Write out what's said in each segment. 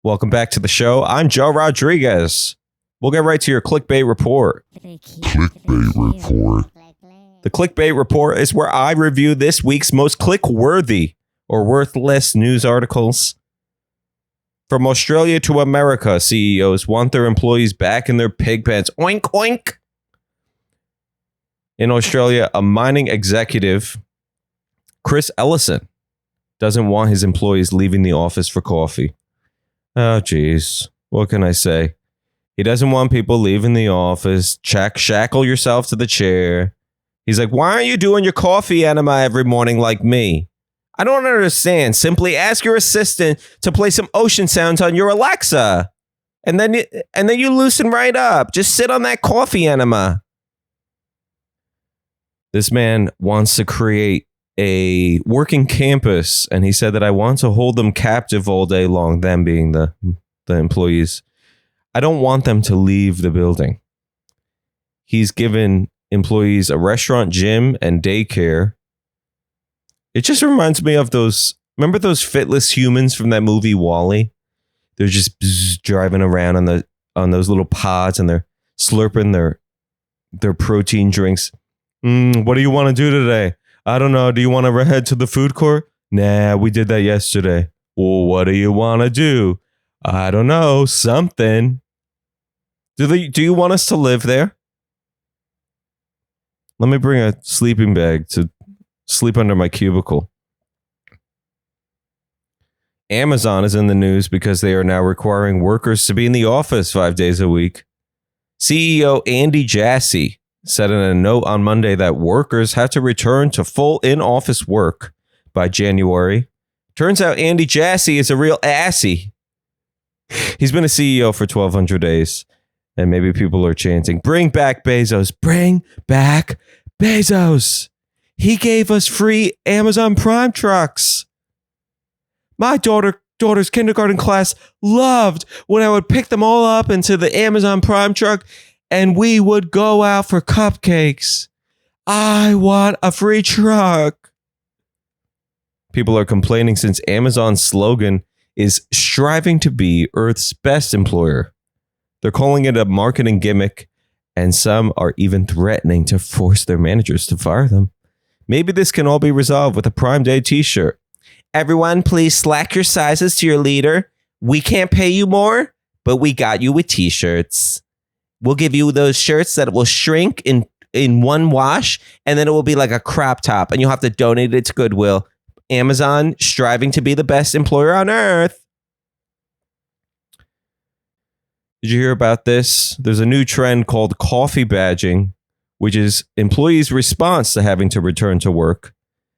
Welcome back to the show. I'm Joe Rodriguez. We'll get right to your clickbait report. Clickbait report. The clickbait report is where I review this week's most click-worthy or worthless news articles. From Australia to America, CEOs want their employees back in their pig pens. Oink, oink. In Australia, a mining executive, Chris Ellison, doesn't want his employees leaving the office for coffee. Oh, geez. What can I say? He doesn't want people leaving the office. Shackle yourself to the chair. He's like, why aren't you doing your coffee enema every morning like me? I don't understand. Simply ask your assistant to play some ocean sounds on your Alexa. And then you loosen right up. Just sit on that coffee enema. This man wants to create a working campus, and he said that I want to hold them captive all day long, them being the employees. I don't want them to leave the building. He's given employees a restaurant, gym, and daycare. It just reminds me of remember those fitless humans from that movie WALL-E? They're just driving around on those little pods, and they're slurping their protein drinks. What do you want to do today? I don't know. Do you want to head to the food court? Nah, we did that yesterday. Well, what do you want to do? I don't know. Something. Do you want us to live there? Let me bring a sleeping bag to sleep under my cubicle. Amazon is in the news because they are now requiring workers to be in the office 5 days a week. CEO Andy Jassy said in a note on Monday that workers have to return to full in-office work by January. Turns out Andy Jassy is a real assy. He's been a CEO for 1,200 days, and maybe people are chanting, bring back Bezos, bring back Bezos. He gave us free Amazon Prime trucks. My daughter's kindergarten class loved when I would pick them all up into the Amazon Prime truck and we would go out for cupcakes. I want a free truck. People are complaining since Amazon's slogan is striving to be Earth's best employer. They're calling it a marketing gimmick, and some are even threatening to force their managers to fire them. Maybe this can all be resolved with a Prime Day t-shirt. Everyone, please slack your sizes to your leader. We can't pay you more, but we got you with t-shirts. We'll give you those shirts that will shrink in one wash, and then it will be like a crop top, and you'll have to donate it to Goodwill. Amazon, striving to be the best employer on earth. Did you hear about this? There's a new trend called coffee badging, which is employees' response to having to return to work.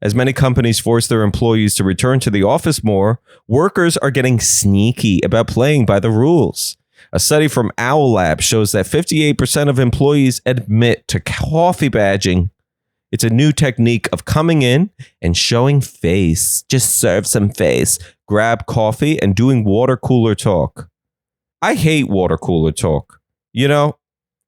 As many companies force their employees to return to the office more, workers are getting sneaky about playing by the rules. A study from Owl Lab shows that 58% of employees admit to coffee badging. It's a new technique of coming in and showing face. Just serve some face, grab coffee, and doing water cooler talk. I hate water cooler talk. You know,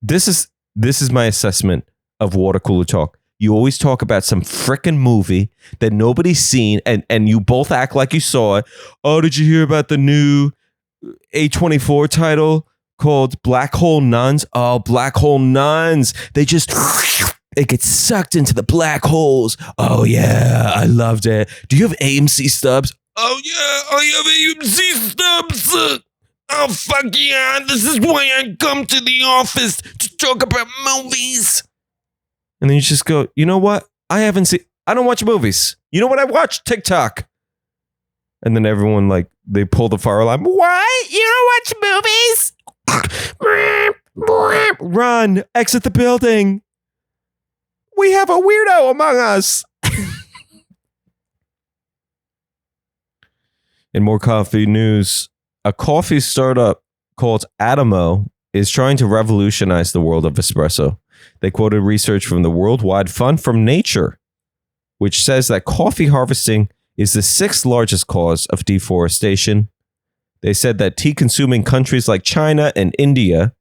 this is my assessment of water cooler talk. You always talk about some frickin' movie that nobody's seen, and you both act like you saw it. Oh, did you hear about the new A24 title called Black Hole Nuns? Oh, Black Hole Nuns. They get sucked into the black holes. Oh, yeah, I loved it. Do you have AMC stubs? Oh, yeah, I have AMC stubs. Oh, fuck yeah, this is why I come to the office to talk about movies. And then you just go, you know what? I don't watch movies. You know what I watch? TikTok. And then everyone, they pull the fire alarm. What? You don't watch movies? Run. Exit the building. We have a weirdo among us. In more coffee news, a coffee startup called Atomo is trying to revolutionize the world of espresso. They quoted research from the Worldwide Fund from Nature, which says that coffee harvesting is the 6th largest cause of deforestation. They said that tea-consuming countries like China and India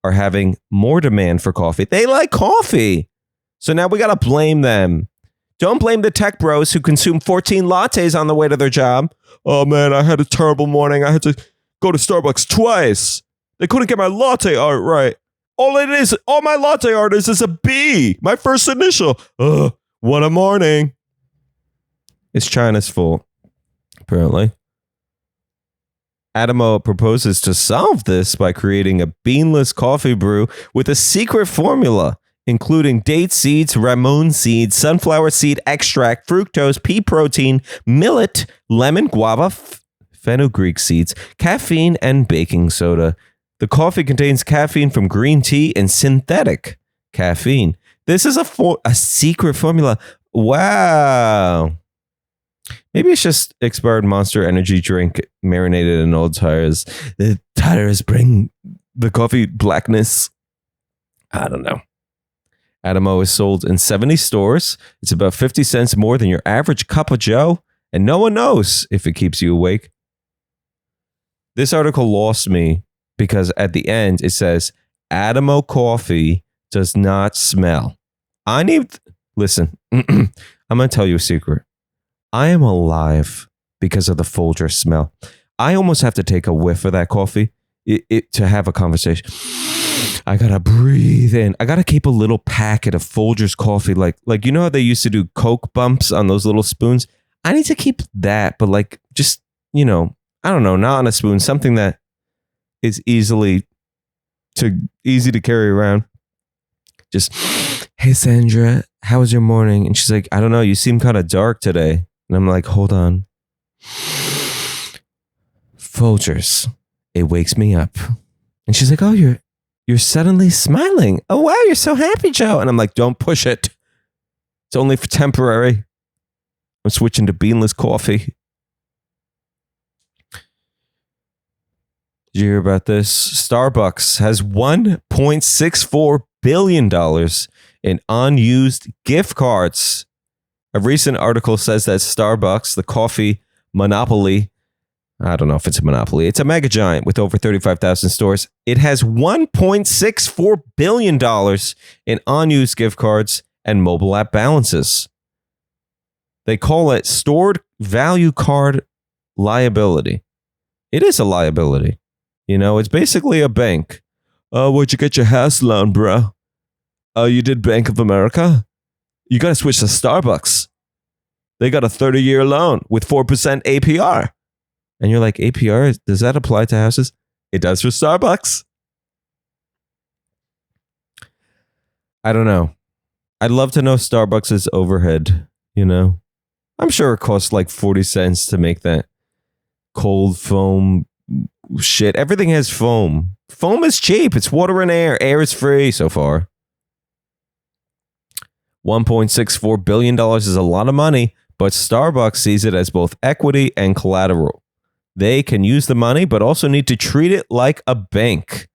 are having more demand for coffee. They like coffee. So now we got to blame them. Don't blame the tech bros who consume 14 lattes on the way to their job. Oh, man, I had a terrible morning. I had to go to Starbucks twice. They couldn't get my latte art right. All my latte art is a B. My first initial. Ugh, what a morning. It's China's fault, apparently. Adamo proposes to solve this by creating a beanless coffee brew with a secret formula, including date seeds, ramon seeds, sunflower seed extract, fructose, pea protein, millet, lemon, guava, fenugreek seeds, caffeine, and baking soda. The coffee contains caffeine from green tea and synthetic caffeine. This is a secret formula. Wow. Maybe it's just expired Monster Energy drink marinated in old tires. The tires bring the coffee blackness. I don't know. Adamo is sold in 70 stores. It's about 50 cents more than your average cup of joe, and no one knows if it keeps you awake. This article lost me because at the end it says, Adamo coffee does not smell. Listen, I'm going to tell you a secret. I am alive because of the Folgers smell. I almost have to take a whiff of that coffee to have a conversation. I gotta breathe in. I gotta keep a little packet of Folgers coffee, like you know how they used to do Coke bumps on those little spoons. I need to keep that, but like just I don't know, not on a spoon, something that is easy to carry around. Just, hey Sandra, how was your morning? And she's like, I don't know, you seem kind of dark today. And I'm like, hold on. Folgers, it wakes me up. And she's like, oh, you're suddenly smiling. Oh, wow, you're so happy, Joe. And I'm like, don't push it. It's only for temporary. I'm switching to beanless coffee. Did you hear about this? Starbucks has $1.64 billion in unused gift cards. A recent article says that Starbucks, the coffee monopoly, I don't know if it's a monopoly, it's a mega giant with over 35,000 stores. It has $1.64 billion in unused gift cards and mobile app balances. They call it stored value card liability. It is a liability. It's basically a bank. Oh, where'd you get your house loan, bro? Oh, you did Bank of America? You got to switch to Starbucks. They got a 30-year loan with 4% APR. And you're like, APR, does that apply to houses? It does for Starbucks. I don't know. I'd love to know Starbucks' overhead, I'm sure it costs like 40 cents to make that cold foam shit. Everything has foam. Foam is cheap. It's water and air. Air is free so far. $1.64 billion is a lot of money, but Starbucks sees it as both equity and collateral. They can use the money, but also need to treat it like a bank.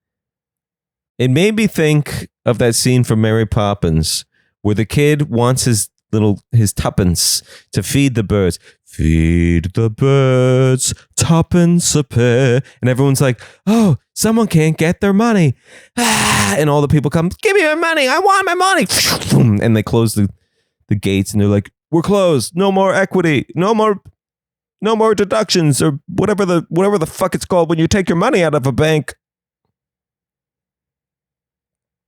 It made me think of that scene from Mary Poppins where the kid wants his tuppence to feed the birds. Feed the birds, tuppence a pair. And everyone's like, oh, someone can't get their money. And all the people come, give me my money. I want my money. And they close the gates and they're like, we're closed. No more equity. No more deductions or whatever the fuck it's called when you take your money out of a bank.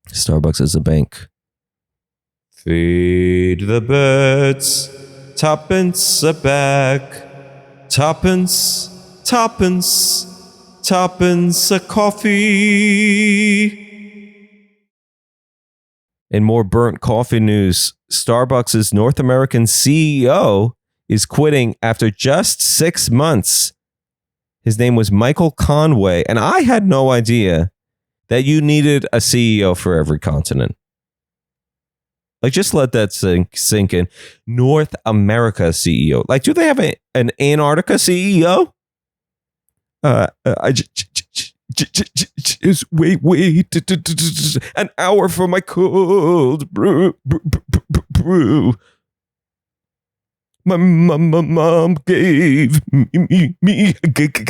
Starbucks is a bank. Feed the birds, tuppence a bag, tuppence a coffee. In more burnt coffee news, Starbucks' North American CEO is quitting after just 6 months. His name was Michael Conway, and I had no idea that you needed a CEO for every continent. Like, just let that sink in. North America CEO. Like, do they have an Antarctica CEO? Just wait an hour for my cold brew. My mom gave me a gift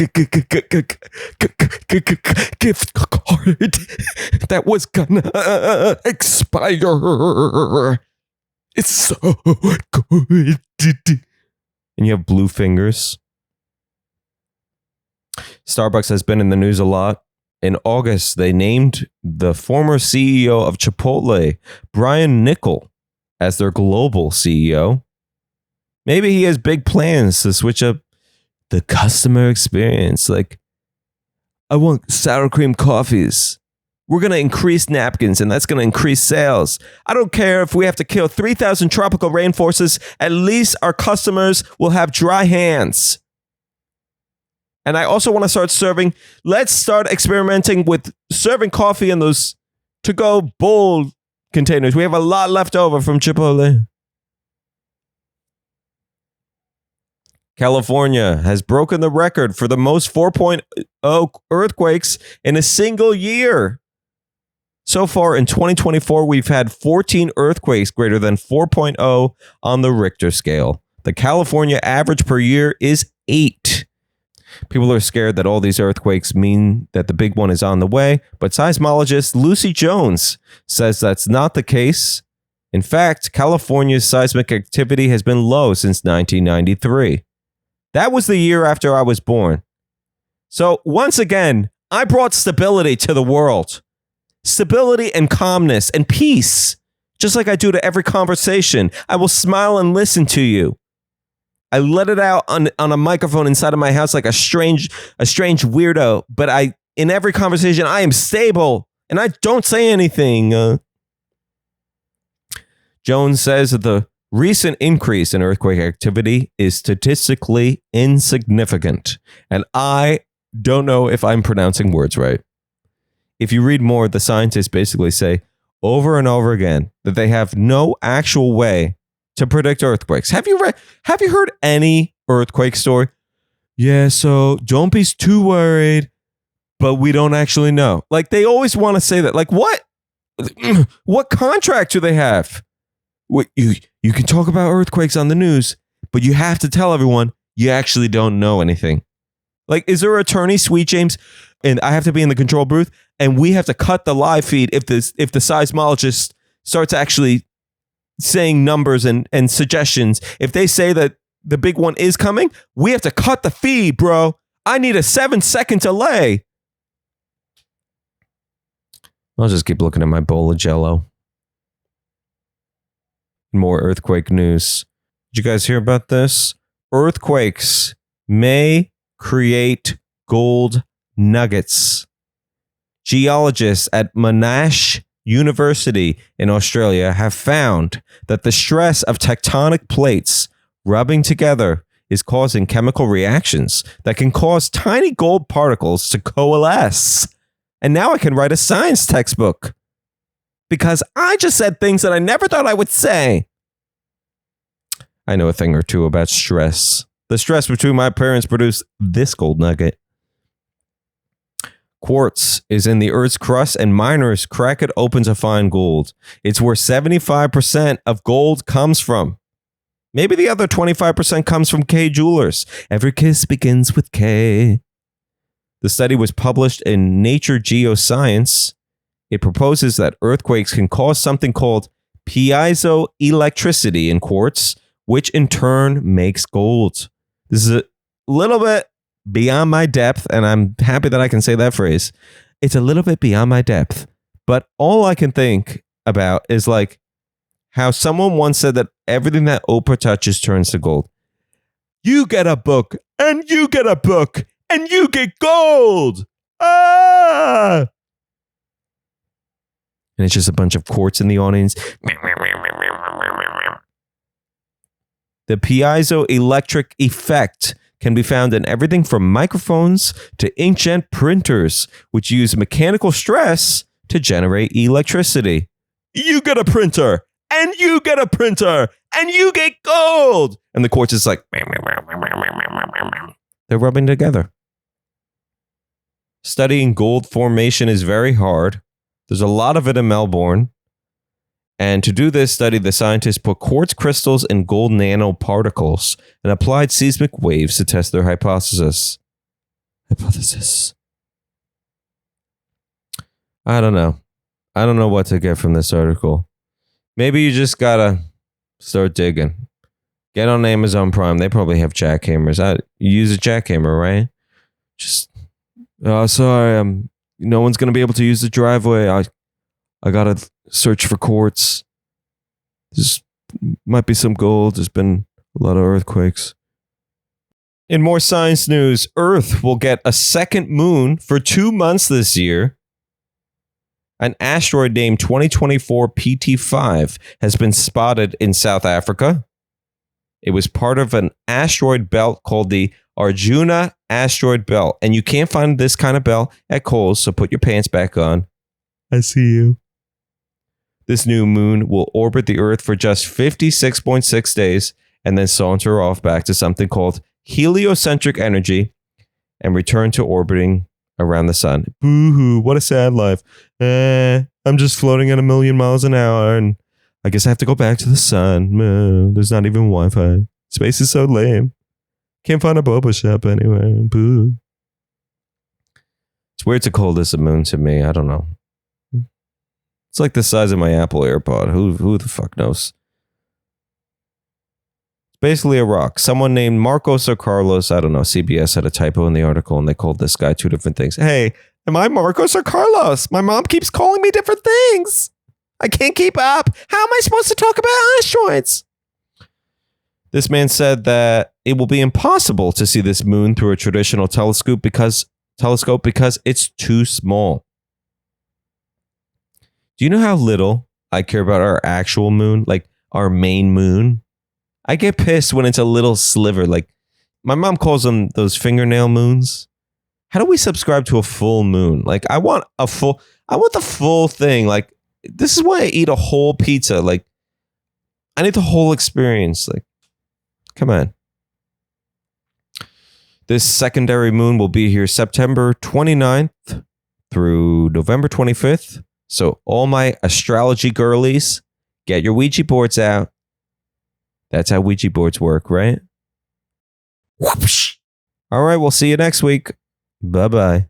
card that was gonna expire. It's so good. And you have blue fingers. Starbucks has been in the news a lot. In August, they named the former CEO of Chipotle, Brian Niccol, as their global CEO. Maybe he has big plans to switch up the customer experience. Like, I want sour cream coffees. We're going to increase napkins, and that's going to increase sales. I don't care if we have to kill 3,000 tropical rainforests. At least our customers will have dry hands. And I also want to let's start experimenting with serving coffee in those to-go bowl containers. We have a lot left over from Chipotle. California has broken the record for the most 4.0 earthquakes in a single year. So far in 2024, we've had 14 earthquakes greater than 4.0 on the Richter scale. The California average per year is 8. People are scared that all these earthquakes mean that the big one is on the way, but seismologist Lucy Jones says that's not the case. In fact, California's seismic activity has been low since 1993. That was the year after I was born. So once again, I brought stability to the world. Stability and calmness and peace. Just like I do to every conversation. I will smile and listen to you. I let it out on a microphone inside of my house like a strange weirdo. But in every conversation, I am stable and I don't say anything. Jones says that the recent increase in earthquake activity is statistically insignificant. And I don't know if I'm pronouncing words right. If you read more, the scientists basically say over and over again that they have no actual way to predict earthquakes. Have you heard any earthquake story? Yeah, so don't be too worried, but we don't actually know. Like, they always want to say that. Like, what? What contract do they have? What, you can talk about earthquakes on the news, but you have to tell everyone you actually don't know anything. Like, is there an attorney, Sweet James, and I have to be in the control booth, and we have to cut the live feed if the seismologist starts actually saying numbers and suggestions. If they say that the big one is coming, we have to cut the feed, bro. I need a 7-second delay. I'll just keep looking at my bowl of Jell-O. More earthquake news. Did you guys hear about this? Earthquakes may create gold nuggets. Geologists at Monash University in Australia have found that the stress of tectonic plates rubbing together is causing chemical reactions that can cause tiny gold particles to coalesce. And now I can write a science textbook because I just said things that I never thought I would say. I know a thing or two about stress. The stress between my parents produced this gold nugget. Quartz is in the Earth's crust, and miners crack it open to find gold. It's where 75% of gold comes from. Maybe the other 25% comes from K Jewelers. Every kiss begins with K. The study was published in Nature Geoscience. It proposes that earthquakes can cause something called piezoelectricity in quartz, which in turn makes gold. This is a little bit beyond my depth, and I'm happy that I can say that phrase. It's a little bit beyond my depth, but all I can think about is like how someone once said that everything that Oprah touches turns to gold. You get a book, and you get a book, and you get gold. Ah! And it's just a bunch of quartz in the audience. The piezoelectric effect can be found in everything from microphones to inkjet printers, which use mechanical stress to generate electricity. You get a printer, and you get a printer, and you get gold. And the quartz is like, they're rubbing together. Studying gold formation is very hard. There's a lot of it in Melbourne. And to do this study, the scientists put quartz crystals in gold nanoparticles and applied seismic waves to test their hypothesis. I don't know. I don't know what to get from this article. Maybe you just gotta start digging. Get on Amazon Prime. They probably have jackhammers. You use a jackhammer, right? Just, sorry, no one's going to be able to use the driveway. I got to search for quartz. There's might be some gold. There's been a lot of earthquakes. In more science news, Earth will get a second moon for 2 months this year. An asteroid named 2024 PT5 has been spotted in South Africa. It was part of an asteroid belt called the Arjuna asteroid belt. And you can't find this kind of belt at Kohl's, so put your pants back on. I see you. This new moon will orbit the Earth for just 56.6 days and then saunter off back to something called heliocentric energy and return to orbiting around the sun. Boo-hoo, what a sad life. I'm just floating at 1,000,000 miles an hour and I guess I have to go back to the sun. There's not even Wi-Fi. Space is so lame. Can't find a boba shop anywhere. Boo. It's weird to call this a moon to me. I don't know. It's like the size of my Apple AirPod. Who the fuck knows? It's basically a rock. Someone named Marcos or Carlos, I don't know. CBS had a typo in the article and they called this guy two different things. Hey, am I Marcos or Carlos? My mom keeps calling me different things. I can't keep up. How am I supposed to talk about asteroids? This man said that it will be impossible to see this moon through a traditional telescope because it's too small. Do you know how little I care about our actual moon, like our main moon? I get pissed when it's a little sliver. Like my mom calls them those fingernail moons. How do we subscribe to a full moon? Like I want the full thing. Like this is why I eat a whole pizza. Like I need the whole experience. Like, come on. This secondary moon will be here September 29th through November 25th. So all my astrology girlies, get your Ouija boards out. That's how Ouija boards work, right? Whoopsh. All right, we'll see you next week. Bye-bye.